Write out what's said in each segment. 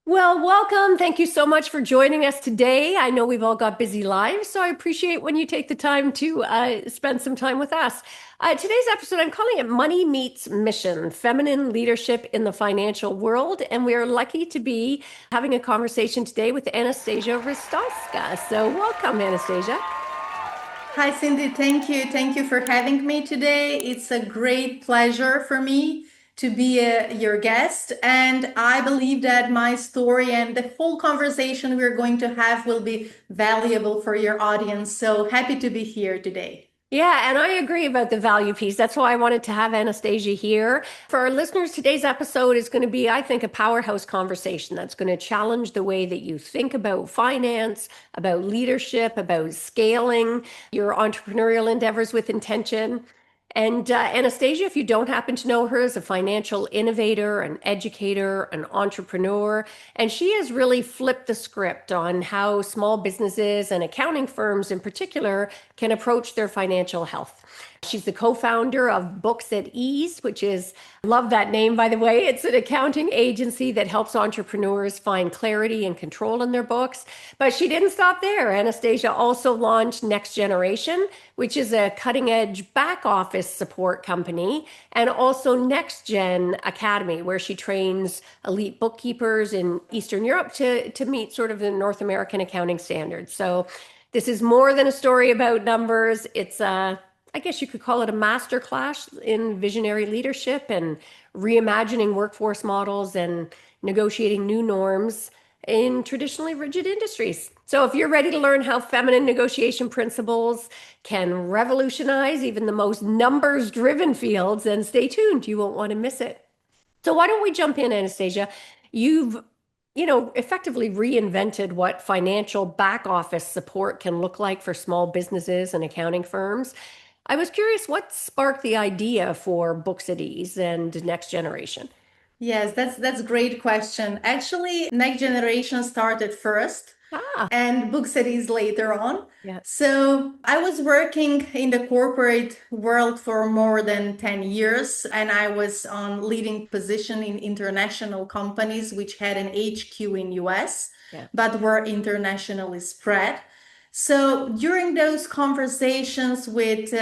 Well, welcome. Thank you so much for joining us today. I know we've all got busy lives, so I appreciate when you take the time to spend some time with us. Today's episode, I'm calling it Money Meets Mission, Feminine Leadership in the Financial World. And we are lucky to be having a conversation today with Anastasija Ristovska. So welcome, Anastasia. Hi, Cindy. Thank you. Thank you for having me today. It's a great pleasure for me to be your guest. And I believe that my story and the whole conversation we're going to have will be valuable for your audience. So happy to be here today. Yeah, and I agree about the value piece. That's why I wanted to have Anastasia here. For our listeners, today's episode is going to be, I think, a powerhouse conversation that's going to challenge the way that you think about finance, about leadership, about scaling your entrepreneurial endeavors with intention. And Anastasia, if you don't happen to know her, is a financial innovator, an educator, an entrepreneur, and she has really flipped the script on how small businesses and accounting firms in particular can approach their financial health. She's the co-founder of Books at Ease, which is, love that name, by the way. It's an accounting agency that helps entrepreneurs find clarity and control in their books. But she didn't stop there. Anastasia also launched Next Generation, which is a cutting edge back office support company, and also Next Gen Academy, where she trains elite bookkeepers in Eastern Europe to meet sort of the North American accounting standards. So this is more than a story about numbers. It's I guess you could call it a master class in visionary leadership and reimagining workforce models and negotiating new norms in traditionally rigid industries. So if you're ready to learn how feminine negotiation principles can revolutionize even the most numbers-driven fields, then stay tuned. You won't want to miss it. So why don't we jump in, Anastasia? You've effectively reinvented what financial back office support can look like for small businesses and accounting firms. I was curious what sparked the idea for Books at Ease and Next Generation. Yes, that's a great question. Actually, Next Generation started first Ah, and Book Cities later on. yeah, So I was working in the corporate world for more than 10 years, and I was on leading position in international companies which had an HQ in US, yeah, but were internationally spread. So during those conversations with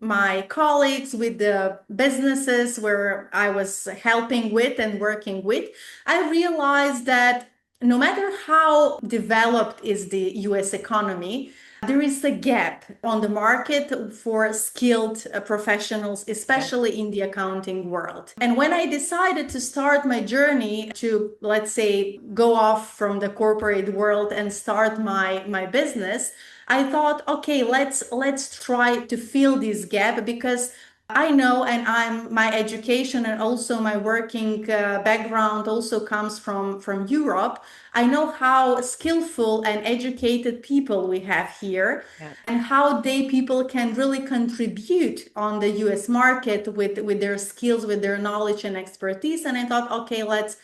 my colleagues, with the businesses where I was helping with and working with, I realized that no matter how developed is the US economy, there is a gap on the market for skilled professionals, yeah, especially in the accounting world. And when I decided to start my journey to, let's say, go off from the corporate world and start my business, I thought, okay, let's try to fill this gap because I know, and my education and also my working background also comes from Europe. I know how skillful and educated people we have here, yeah. and how they people can really contribute on the U.S. market with their skills, with their knowledge and expertise. And I thought, okay, let's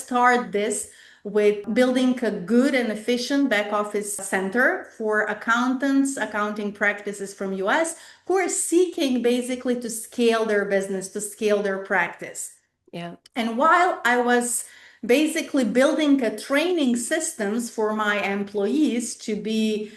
start this with building a good and efficient back office center for accountants, accounting practices from US who are seeking basically to scale their business, to scale their practice. Yeah. And while I was basically building a training systems for my employees to be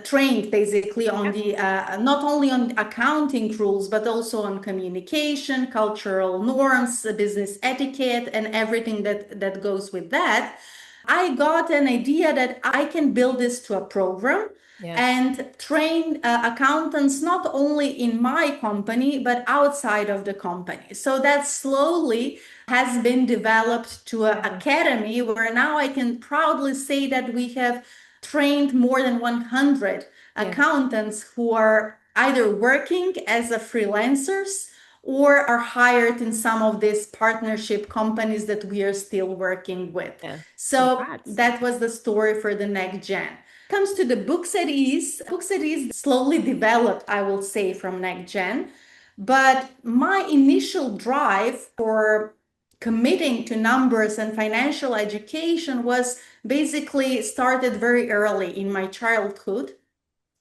trained basically on the not only on accounting rules but also on communication, cultural norms, business etiquette, and everything that goes with that, I got an idea that I can build this to a program Yeah. and train accountants not only in my company but outside of the company. So that slowly has been developed to an academy where now I can proudly say that we have trained more than 100 Yeah. accountants who are either working as a freelancers or are hired in some of these partnership companies that we are still working with. Yeah. So Congrats. that was the story for the next gen. Comes to the Books at Ease. Books at Ease slowly developed, I will say, from next gen. But my initial drive for committing to numbers and financial education was basically started very early in my childhood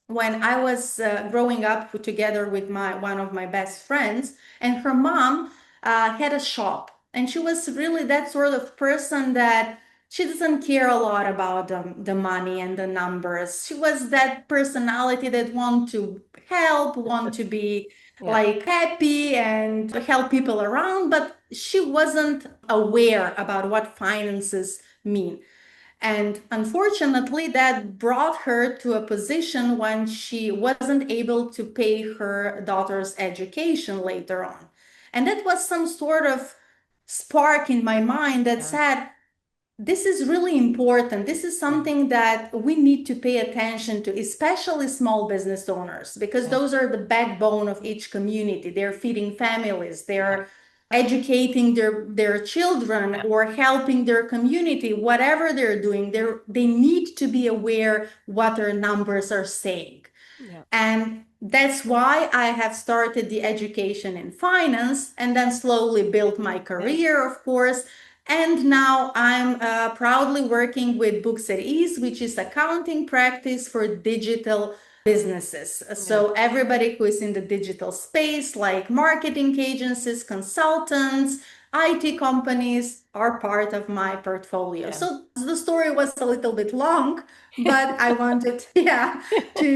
when I was growing up together with my one of my best friends, and her mom had a shop, and she was really that sort of person that She doesn't care a lot about the money and the numbers. She was that personality that want to help, want to be Yeah. like happy and help people around, but she wasn't aware about what finances mean. And unfortunately, that brought her to a position when she wasn't able to pay her daughter's education later on. And that was some sort of spark in my mind that Yeah. said, this is really important. This is Yeah. something that we need to pay attention to, especially small business owners, because Yeah. those are the backbone of each community. They're feeding families, Yeah. they're educating their children Yeah. or helping their community, whatever they're doing, they need to be aware what their numbers are saying. Yeah. And that's why I have started the education in finance and then slowly built my Nice. career, of course. And now I'm proudly working with Books at Ease, which is accounting practice for digital businesses. Yeah. So everybody who is in the digital space, like marketing agencies, consultants, IT companies, are part of my portfolio. Yeah. So the story was a little bit long, but I wanted, yeah, to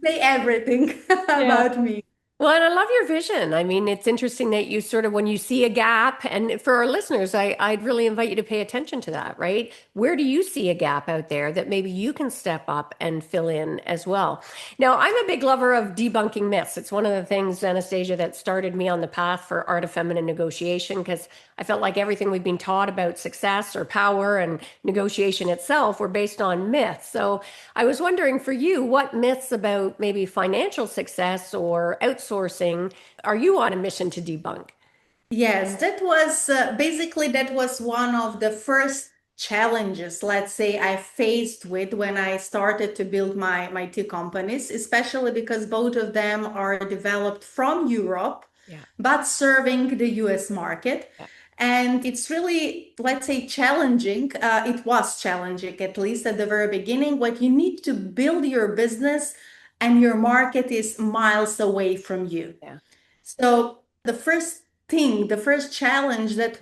say everything Yeah. about me. Well, and I love your vision. I mean, it's interesting that you sort of, when you see a gap, and for our listeners, I'd really invite you to pay attention to that, right? Where do you see a gap out there that maybe you can step up and fill in as well? Now, I'm a big lover of debunking myths. It's one of the things, Anastasia, that started me on the path for art of feminine negotiation, because I felt like everything we've been taught about success or power and negotiation itself were based on myths. So I was wondering for you, what myths about maybe financial success or outsourcing are you on a mission to debunk? Yes, that was basically that was one of the first challenges, let's say, I faced with when I started to build my two companies, especially because both of them are developed from Europe, Yeah, but serving the US market. yeah, And it's really, let's say, challenging. It was challenging, at least at the very beginning. What you need to build your business and your market is miles away from you. yeah, So the first thing, the first challenge that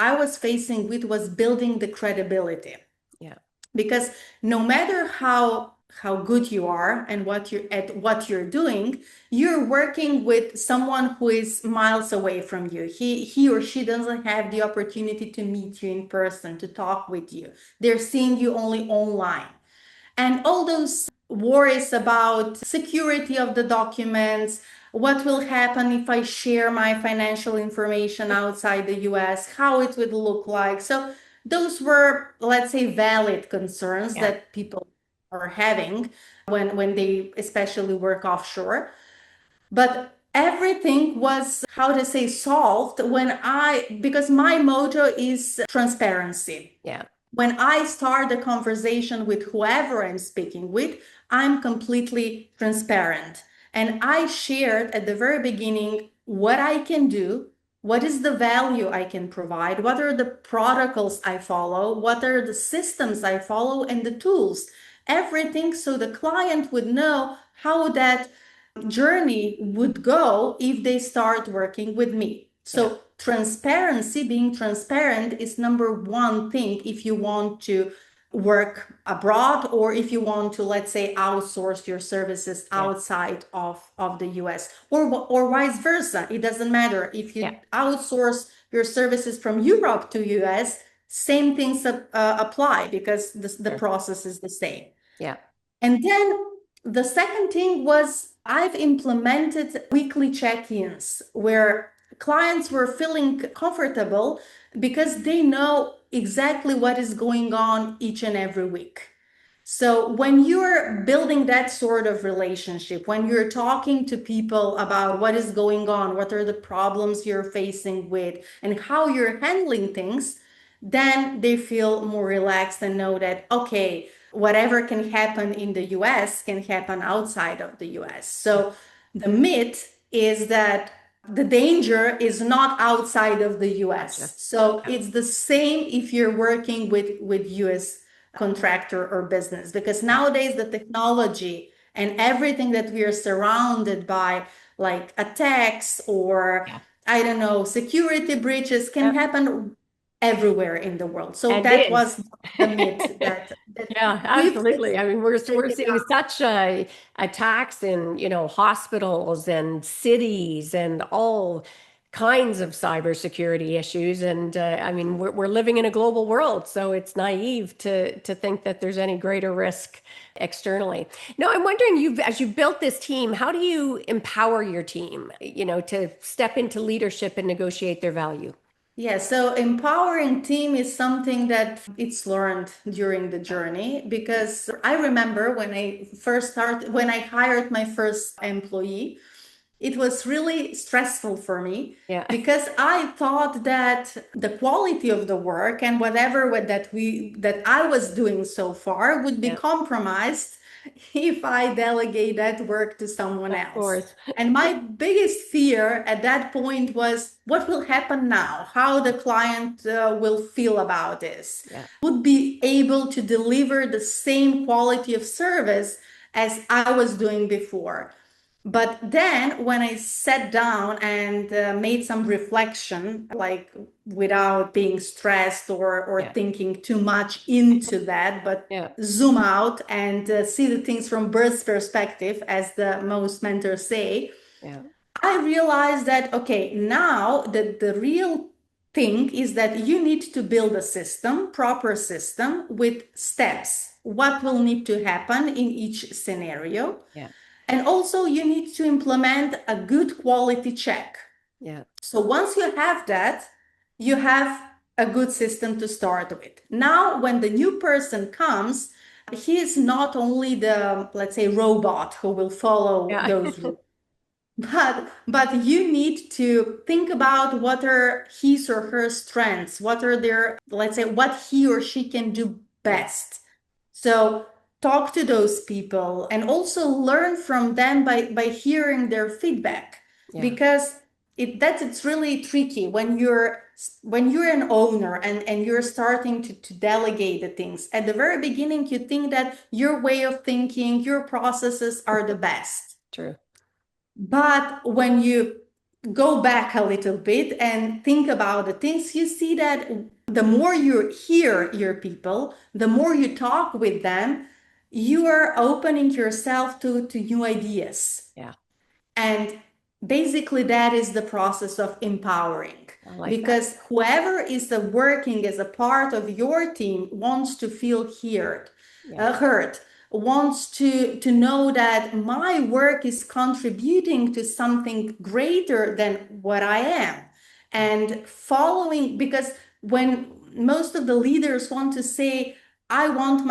I was facing with was building the credibility. yeah, Because no matter how good you are and what you're doing, you're working with someone who is miles away from you. He or she doesn't have the opportunity to meet you in person, to talk with you. They're seeing you only online. And all those worries about security of the documents, what will happen if I share my financial information outside the US, how it would look like. So those were, let's say, valid concerns yeah, that people are having when they especially work offshore. But everything was, how to say, solved because my motto is transparency. yeah, When I start a conversation with whoever I'm speaking with, I'm completely transparent. And I shared at the very beginning what I can do, what is the value I can provide, what are the protocols I follow, what are the systems I follow, and the tools. Everything so the client would know how that journey would go if they start working with me. yeah, So transparency, being transparent is number one thing if you want to work abroad or if you want to, let's say, outsource your services yeah, outside of the US or vice versa. It doesn't matter. If yeah, you outsource your services from Europe to US, same things apply because the sure. process is the same. Yeah, And then the second thing was I've implemented weekly check-ins where clients were feeling comfortable because they know exactly what is going on each and every week. So when you're building that sort of relationship, when you're talking to people about what is going on, what are the problems you're facing with, and how you're handling things, then they feel more relaxed and know that, okay, whatever can happen in the US can happen outside of the US. yeah, So the myth is that the danger is not outside of the gotcha. US. So Yeah, it's the same if you're working with US contractor or business, because yeah, nowadays the technology and everything that we are surrounded by, like attacks or yeah, I don't know, security breaches can yeah, happen everywhere in the world. So And that is. was the myth that Yeah, we've absolutely. I mean, we're taken seeing such attacks in, hospitals and cities and all kinds of cybersecurity issues. And I mean, we're living in a global world, so it's naive to think that there's any greater risk externally. Now, I'm wondering, as you built this team, how do you empower your team, to step into leadership and negotiate their value? Yeah, so empowering team is something that it's learned during the journey because I remember when I hired my first employee, it was really stressful for me Yeah, because I thought that the quality of the work and whatever that I was doing so far would be yeah, compromised if I delegate that work to someone of else. course. And my biggest fear at that point was what will happen now? How the client will feel about this? Yeah, Would be able to deliver the same quality of service as I was doing before. But then when I sat down and made some reflection, like without being stressed or yeah, thinking too much into that, but yeah, zoom out and see the things from bird's perspective, as the most mentors say, yeah, I realized that, okay, now the real thing is that you need to build a system, proper system with steps. What will need to happen in each scenario? yeah, And also, you need to implement a good quality check. yeah. So once you have that, you have a good system to start with. Now, when the new person comes, he is not only the, let's say, robot who will follow Yeah. those rules, but you need to think about what are his or her strengths, what are their, let's say, what he or she can do Yeah. best. So talk to those people and also learn from them by hearing their feedback, Yeah. because it's really tricky when you're an owner and you're starting to delegate the things. At the very beginning, you think that your way of thinking, your processes are the best. True. But when you go back a little bit and think about the things, you see that the more you hear your people, the more you talk with them, you are opening yourself to new ideas. Yeah. And basically, that is the process of empowering. I like that. Because whoever is working as a part of your team wants to feel Yeah. heard, wants to know that my work is contributing to something greater than what I am. And following, because when most of the leaders want to say, I want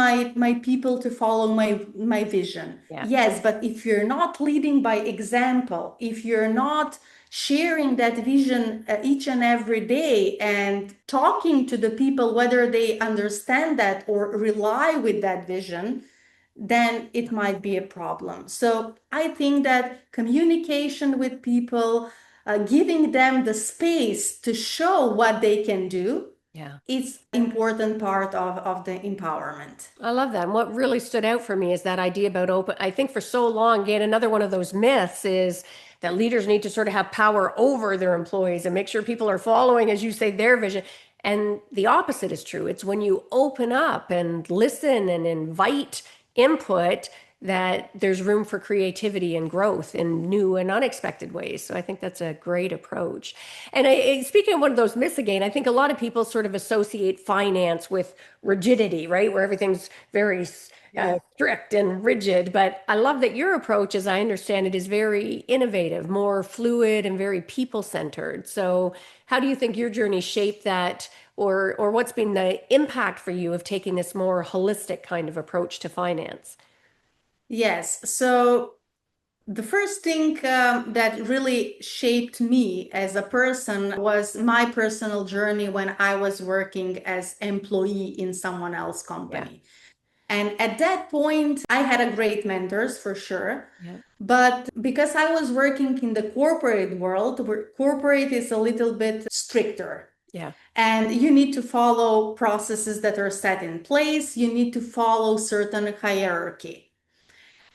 my people to follow my vision. Yeah. Yes, but if you're not leading by example, if you're not sharing that vision each and every day and talking to the people, whether they understand that or rely with that vision, then it might be a problem. So I think that communication with people, giving them the space to show what they can do, Yeah. is important part of the empowerment. I love that. And what really stood out for me is that idea about open. I think for so long, again, another one of those myths is that leaders need to sort of have power over their employees and make sure people are following, as you say, their vision. And the opposite is true. It's when you open up and listen and invite input that there's room for creativity and growth in new and unexpected ways. So I think that's a great approach. And speaking of one of those myths again, I think a lot of people sort of associate finance with rigidity, right? Where everything's very Yeah. strict and rigid. But I love that your approach, as I understand it, is very innovative, more fluid and very people-centered. So how do you think your journey shaped that, or what's been the impact for you of taking this more holistic kind of approach to finance? Yes. So the first thing that really shaped me as a person was my personal journey when I was working as employee in someone else's Yeah, company. And at that point, I had a great mentors for sure. yeah, But because I was working in the corporate world, where corporate is a little bit stricter. yeah, And you need to follow processes that are set in place. You need to follow certain hierarchy.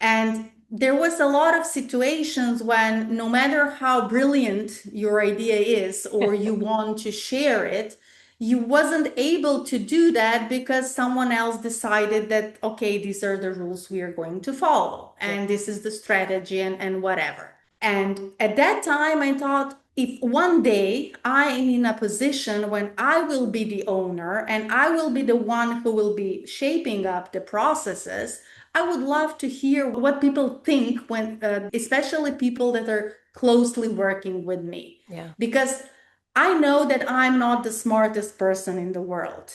And there was a lot of situations when no matter how brilliant your idea is or you want to share it, you wasn't able to do that because someone else decided that, okay, these are the rules we are going to follow, Yeah. and this is the strategy and whatever. And at that time, I thought, if one day I am in a position when I will be the owner and I will be the one who will be shaping up the processes, I would love to hear what people think when, especially people that are closely working with me. Yeah. Because I know that I'm not the smartest person in the world.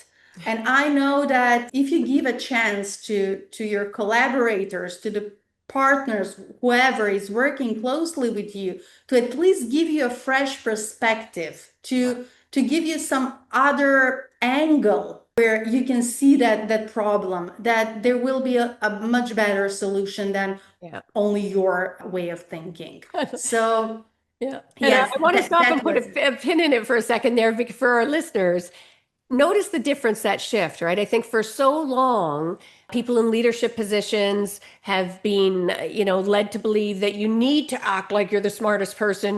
And I know that if you give a chance to your collaborators, to the partners, whoever is working closely with you, to at least give you a fresh perspective, to give you some other angle where you can see that problem, that there will be a much better solution than Yeah. only your way of thinking. So Yeah. And I yes, want to that stop and that put was a pin in it for a second there for our listeners. Notice the difference, that shift, right? I think for so long, people in leadership positions have been, led to believe that you need to act like you're the smartest person,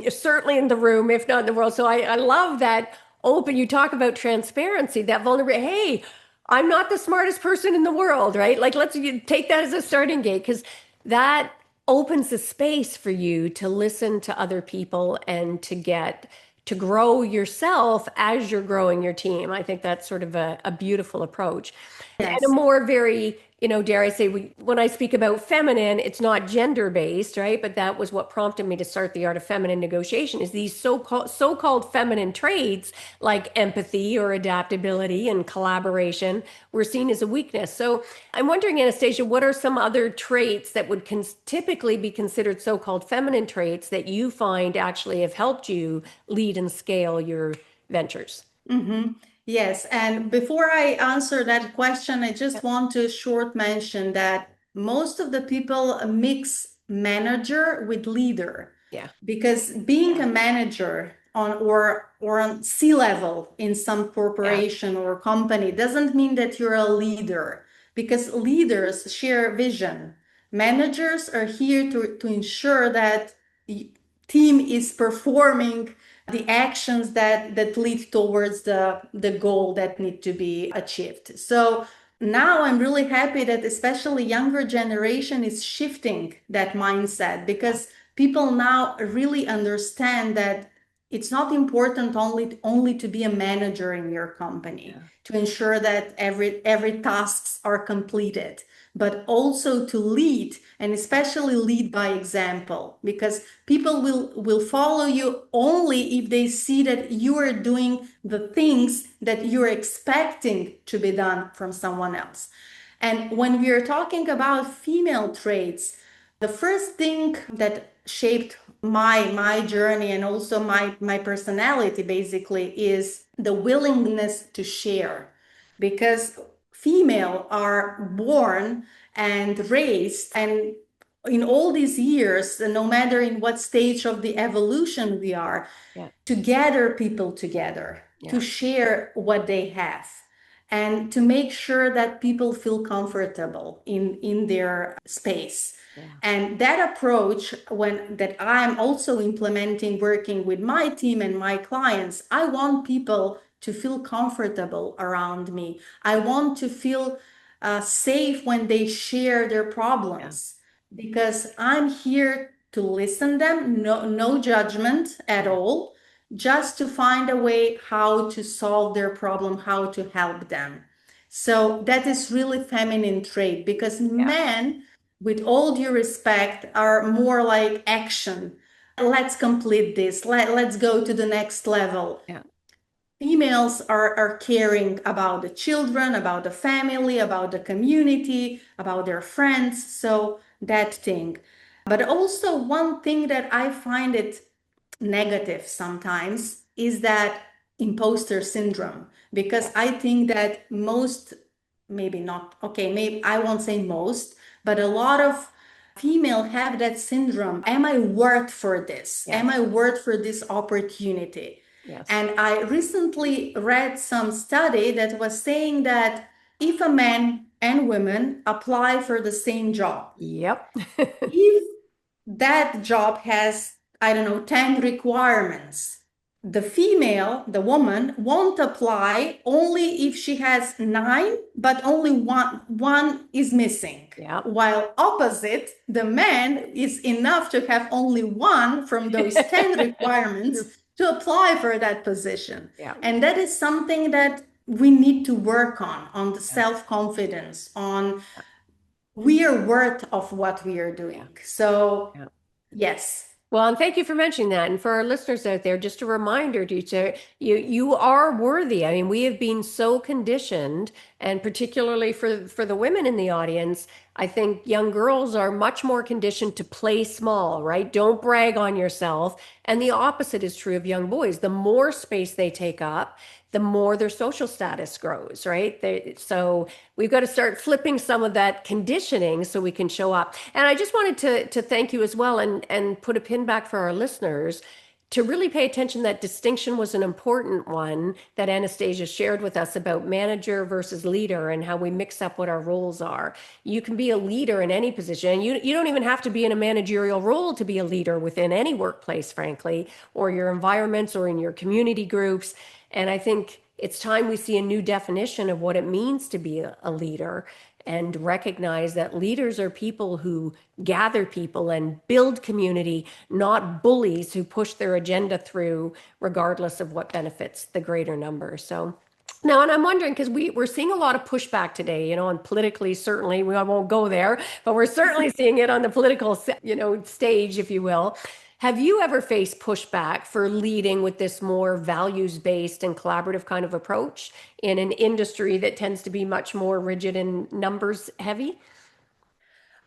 certainly in the room, if not in the world. So I love that open, you talk about transparency, that vulnerability. Hey, I'm not the smartest person in the world, right? Like, let's take that as a starting gate, because that opens the space for you to listen to other people and to grow yourself as you're growing your team. I think that's sort of a beautiful approach. And a yes. more very, dare I say, when I speak about feminine, it's not gender based, right? But that was what prompted me to start the art of feminine negotiation, is these so-called feminine traits like empathy or adaptability and collaboration were seen as a weakness. So I'm wondering, Anastasia, what are some other traits that would typically be considered so-called feminine traits that you find actually have helped you lead and scale your ventures? Mm-hmm. Yes, and before I answer that question, I Yeah. just want to short mention that most of the people mix manager with leader, Yeah. because being a manager or on C level in some Yeah. corporation or company doesn't mean that you're a leader, because leaders share vision. Managers are here to ensure that team is performing the actions that lead towards the goal that need to be achieved. So now I'm really happy that especially younger generation is shifting that mindset, because people now really understand that it's not important only to be a manager in your company, Yeah. to ensure that every tasks are completed, but also to lead, and especially lead by example, because people will follow you only if they see that you are doing the things that you're expecting to be done from someone else. And when we are talking about female traits, the first thing that shaped my journey and also my personality basically is the willingness to share, because female are born and raised, and in all these years, no matter in what stage of the evolution we are, Yeah. to gather people together, to Yeah. share what they have, and to make sure that people feel comfortable in their space. Yeah. And that approach, when that I'm also implementing working with my team and my clients, I want people to feel comfortable around me. I want to feel safe when they share their Yeah. problems, because I'm here to listen them, no judgment at Yeah. all, just to find a way how to solve their problem, how to help them. So that is really feminine trait, because Yeah. men, with all due respect, are more like action. Let's complete this. Let's go to the next level. Yeah. Females are caring about the children, about the family, about the community, about their friends. So that thing. But also one thing that I find it negative sometimes is that imposter syndrome, because I think that most, maybe not, okay, maybe I won't say most, but a lot of female have that syndrome. Am I worth for this? Am Yes. I worth for this opportunity? Yes. And I recently read some study that was saying that if a man and women apply for the same job, Yep. if that job has, I don't know, 10 requirements, the female, the woman, won't apply only if she has nine, but only one is missing. Yeah. While opposite, the man is enough to have only one from those 10 requirements to apply for that position. Yeah. And that is something that we need to work on the Yeah. self-confidence, on we are worth of what we are Yeah. doing. So, Yeah. yes. Well, and thank you for mentioning that. And for our listeners out there, just a reminder to you are worthy. I mean, we have been so conditioned, and particularly for the women in the audience, I think young girls are much more conditioned to play small, right? Don't brag on yourself. And the opposite is true of young boys. The more space they take up, the more their social status grows, right? So we've got to start flipping some of that conditioning so we can show up. And I just wanted to thank you as well and put a pin back for our listeners to really pay attention. That distinction was an important one that Anastasia shared with us about manager versus leader and how we mix up what our roles are. You can be a leader in any position. You don't even have to be in a managerial role to be a leader within any workplace, frankly, or your environments or in your community groups. And I think it's time we see a new definition of what it means to be a leader and recognize that leaders are people who gather people and build community, not bullies who push their agenda through regardless of what benefits the greater number. So now, and I'm wondering, because we're seeing a lot of pushback today, and politically, certainly, we won't go there, but we're certainly seeing it on the political, stage, if you will. Have you ever faced pushback for leading with this more values-based and collaborative kind of approach in an industry that tends to be much more rigid and numbers heavy?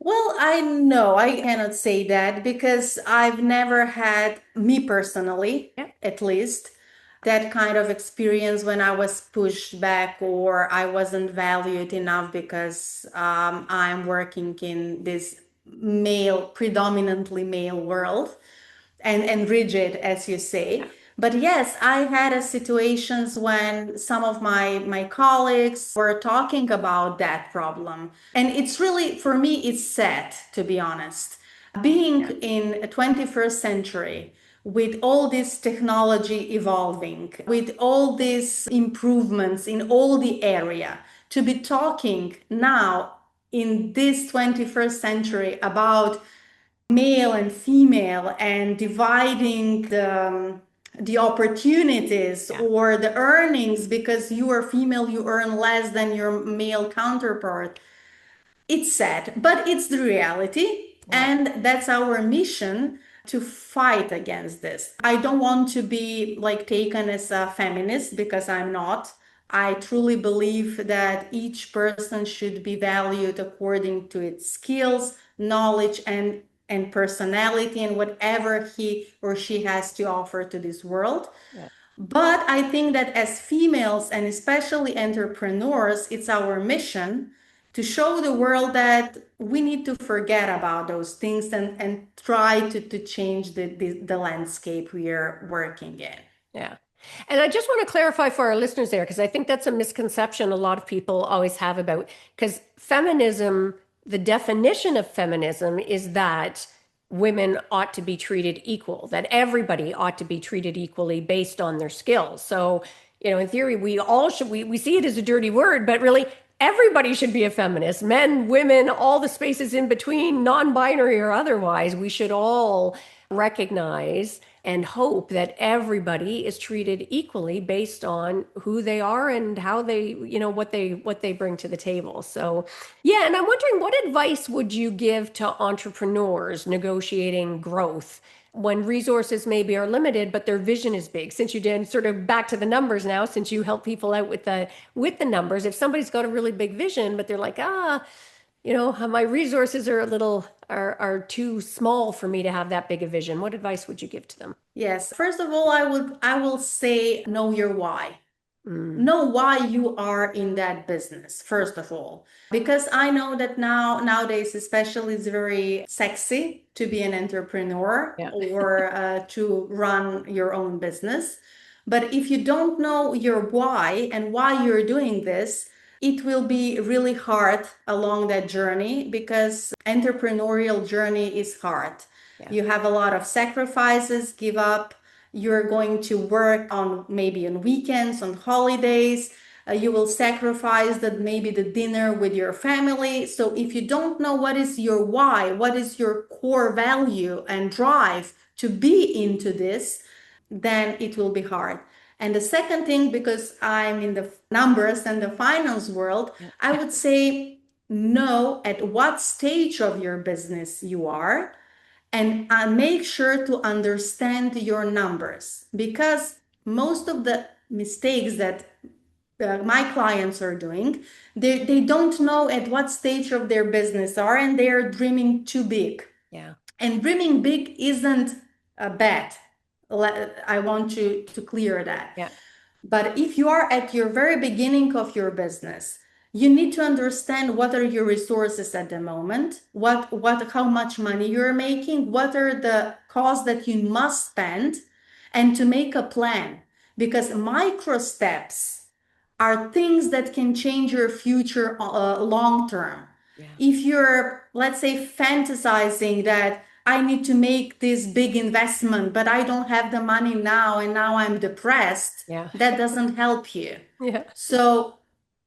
Well, I know I cannot say that because I've never had, me personally, Yeah, at least, that kind of experience when I was pushed back or I wasn't valued enough because I'm working in this predominantly male world and rigid, as you yeah, say. But yes, I had a situations when some of my colleagues were talking about that problem. And it's really, for me, it's sad, to be honest. Being yeah, in a 21st century, with all this technology evolving, with all these improvements in all the area, to be talking now in this 21st century about male and female and dividing the opportunities yeah, or the earnings because you are female, you earn less than your male counterpart. It's sad, but it's the reality. yeah, And that's our mission to fight against this. I don't want to be like taken as a feminist because I'm not. I truly believe that each person should be valued according to its skills, knowledge, and personality and whatever he or she has to offer to this world. yeah. But I think that as females and especially entrepreneurs, it's our mission to show the world that we need to forget about those things and try to change the landscape we are working in. Yeah. And I just want to clarify for our listeners there, because I think that's a misconception a lot of people always have about, because feminism, the definition of feminism is that women ought to be treated equal, that everybody ought to be treated equally based on their skills. So, in theory, we all should, we see it as a dirty word, but really everybody should be a feminist. Men, women, all the spaces in between, non-binary or otherwise, we should all recognize and hope that everybody is treated equally based on who they are and how they, what they bring to the table. So, yeah, and I'm wondering, what advice would you give to entrepreneurs negotiating growth when resources maybe are limited, but their vision is big? Since you did sort of back to the numbers now, since you help people out with the numbers, if somebody's got a really big vision, but they're like, my resources are a little are too small for me to have that big a vision. What advice would you give to them? Yes, first of all, I will say know your why. Mm, Know why you are in that business, first of all. Because I know that nowadays, especially, it's very sexy to be an entrepreneur yeah, or to run your own business. But if you don't know your why and why you're doing this, it will be really hard along that journey because entrepreneurial journey is hard. yeah, You have a lot of sacrifices, give up, You're going to work on maybe on weekends, on holidays. You will sacrifice that maybe the dinner with your family. So if you don't know what is your why, what is your core value and drive to be into this, then it will be hard. And the second thing, because I'm in the numbers and the finance world, Yeah. I would say know at what stage of your business you are, and make sure to understand your numbers, because most of the mistakes that my clients are doing, they don't know at what stage of their business are, and they are dreaming too big. Yeah. And dreaming big isn't bad. I want to clear that. Yeah. But if you are at your very beginning of your business, you need to understand what are your resources at the moment, how much money you're making, what are the costs that you must spend, and to make a plan. Because micro steps are things that can change your future long term. Yeah. If you're, let's say, fantasizing that I need to make this big investment, but I don't have the money now and now I'm depressed, Yeah. that doesn't help you. Yeah. So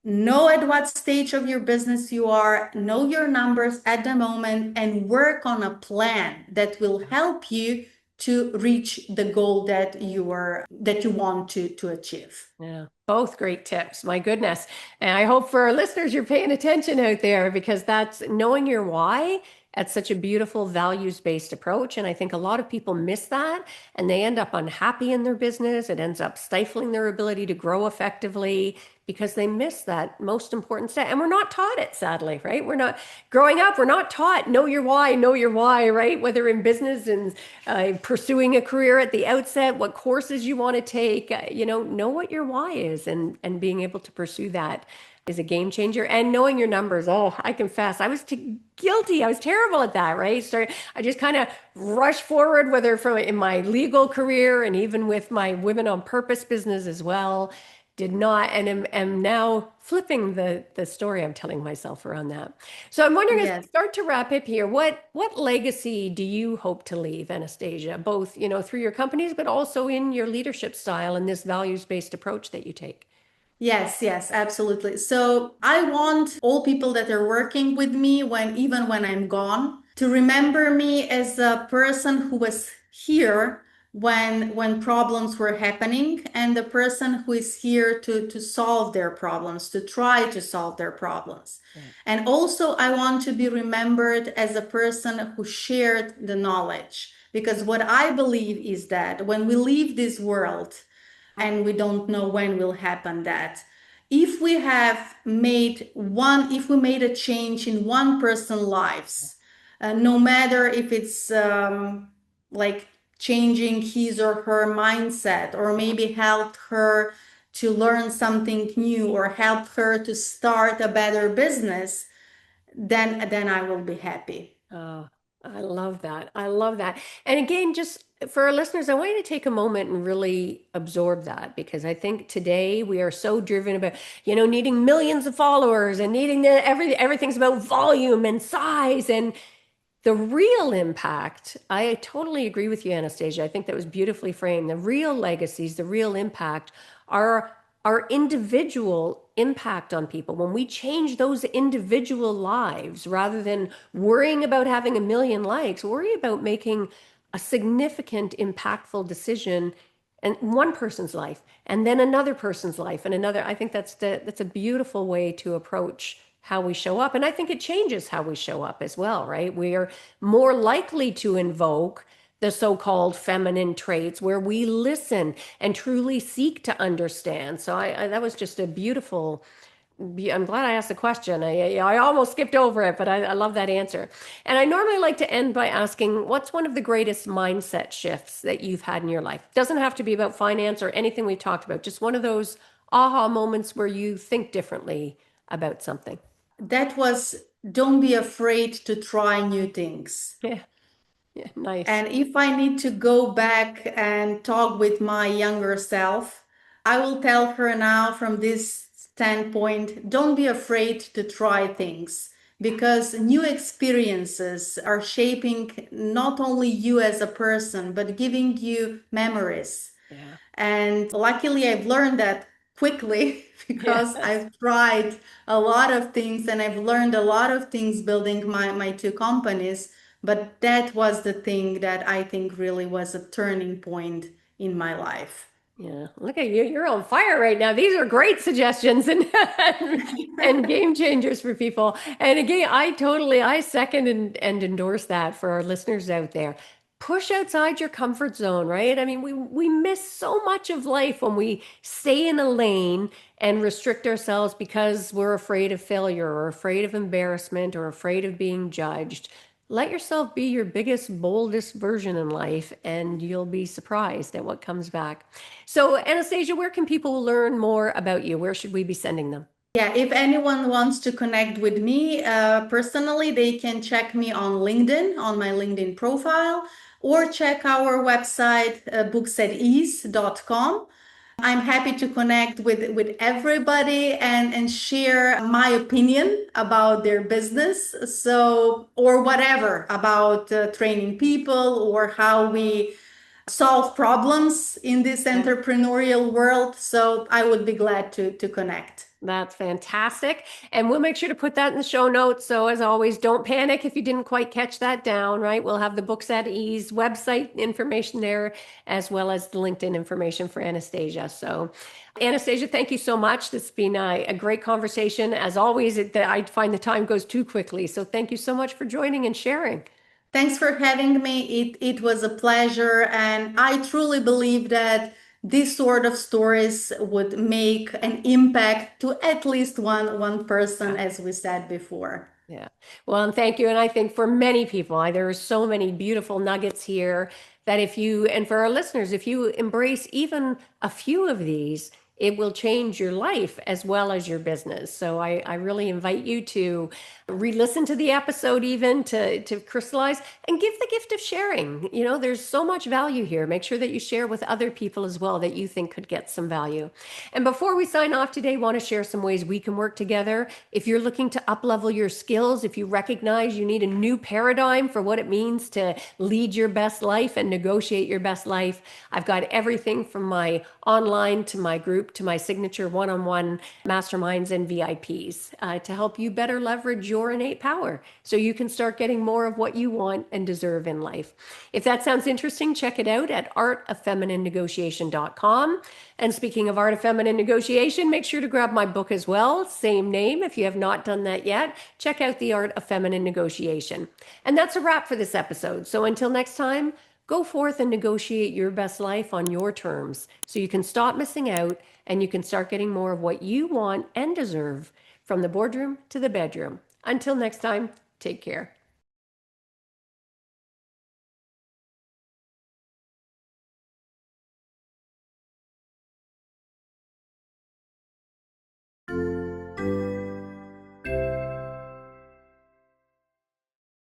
know at what stage of your business you are, know your numbers at the moment, and work on a plan that will help you to reach the goal that you want to achieve. Yeah, both great tips. My goodness. And I hope for our listeners, you're paying attention out there, because that's knowing your why. That's such a beautiful values-based approach. And I think a lot of people miss that, and they end up unhappy in their business. It ends up stifling their ability to grow effectively because they miss that most important step. And we're not taught it, sadly, right? We're not growing up, we're not taught know your why, right? Whether in business and pursuing a career at the outset, what courses you want to take, know what your why is, and being able to pursue that is a game changer. And knowing your numbers. Oh, I confess, I was guilty. I was terrible at that, right? So I just kind of rushed forward, whether from in my legal career and even with my Women on Purpose business as well. Did not, and am now flipping the story I'm telling myself around that. So I'm wondering, as we Yes. start to wrap up here, what legacy do you hope to leave, Anastasia, both, through your companies, but also in your leadership style and this values-based approach that you take? Yes, yes, absolutely. So I want all people that are working with me, even when I'm gone, to remember me as a person who was here when problems were happening, and the person who is here to solve their problems, to try to solve their problems. Yeah. And also I want to be remembered as a person who shared the knowledge, because what I believe is that when we leave this world, and we don't know when will happen, that if we made a change in one person's lives, no matter if it's like changing his or her mindset, or maybe helped her to learn something new, or helped her to start a better business, then I will be happy. Oh, I love that. I love that. And again, just for our listeners, I want you to take a moment and really absorb that, because I think today we are so driven about, needing millions of followers and needing everything's about volume and size, and the real impact. I totally agree with you, Anastasia. I think that was beautifully framed. The real legacies, the real impact are our individual impact on people. When we change those individual lives, rather than worrying about having a million likes, worry about making a significant, impactful decision in one person's life, and then another person's life, and another. I think that's a beautiful way to approach how we show up. And I think it changes how we show up as well, right? We are more likely to invoke the so-called feminine traits, where we listen and truly seek to understand. So that was just a beautiful. I'm glad I asked the question. I almost skipped over it, but I love that answer. And I normally like to end by asking, what's one of the greatest mindset shifts that you've had in your life? Doesn't have to be about finance or anything we've talked about. Just one of those aha moments where you think differently about something. That was, don't be afraid to try new things. Yeah. Yeah. Nice. And if I need to go back and talk with my younger self, I will tell her now from this standpoint, don't be afraid to try things, because new experiences are shaping not only you as a person, but giving you memories. Yeah. And luckily, I've learned that quickly because Yes. I've tried a lot of things and I've learned a lot of things building my two companies. But that was the thing that I think really was a turning point in my life. Yeah, look at you. You're on fire right now. These are great suggestions and and game changers for people. And again, I second and endorse that for our listeners out there. Push outside your comfort zone, right? I mean, we miss so much of life when we stay in a lane and restrict ourselves because we're afraid of failure or afraid of embarrassment or afraid of being judged. Let yourself be your biggest, boldest version in life, and you'll be surprised at what comes back. So, Anastasia, where can people learn more about you? Where should we be sending them? Yeah, if anyone wants to connect with me personally, they can check me on LinkedIn, on my LinkedIn profile, or check our website, booksetease.com. I'm happy to connect with everybody and share my opinion about their business. So, or whatever about training people or how we solve problems in this Yeah. entrepreneurial world. So I would be glad to connect. That's fantastic. And we'll make sure to put that in the show notes. So, as always, don't panic if you didn't quite catch that down, right? We'll have the Books at Ease website information there, as well as the LinkedIn information for Anastasia. So, Anastasia, thank you so much. This has been a great conversation. As always, I find the time goes too quickly. So, thank you so much for joining and sharing. Thanks for having me. It was a pleasure. And I truly believe that these sort of stories would make an impact to at least one person, as we said before. Yeah. Well, and thank you. And I think for many people, there are so many beautiful nuggets here that if you, and for our listeners, if you embrace even a few of these, it will change your life as well as your business. So I really invite you to re-listen to the episode even to crystallize and give the gift of sharing. You know, there's so much value here. Make sure that you share with other people as well that you think could get some value. And before we sign off today, I want to share some ways we can work together. If you're looking to up-level your skills, if you recognize you need a new paradigm for what it means to lead your best life and negotiate your best life, I've got everything from my online to my group to my signature one-on-one masterminds and VIPs to help you better leverage your innate power so you can start getting more of what you want and deserve in life. If that sounds interesting, check it out at artoffemininenegotiation.com. And speaking of Art of Feminine Negotiation, make sure to grab my book as well. Same name. If you have not done that yet, check out The Art of Feminine Negotiation. And that's a wrap for this episode. So until next time, go forth and negotiate your best life on your terms so you can stop missing out and you can start getting more of what you want and deserve from the boardroom to the bedroom. Until next time, take care.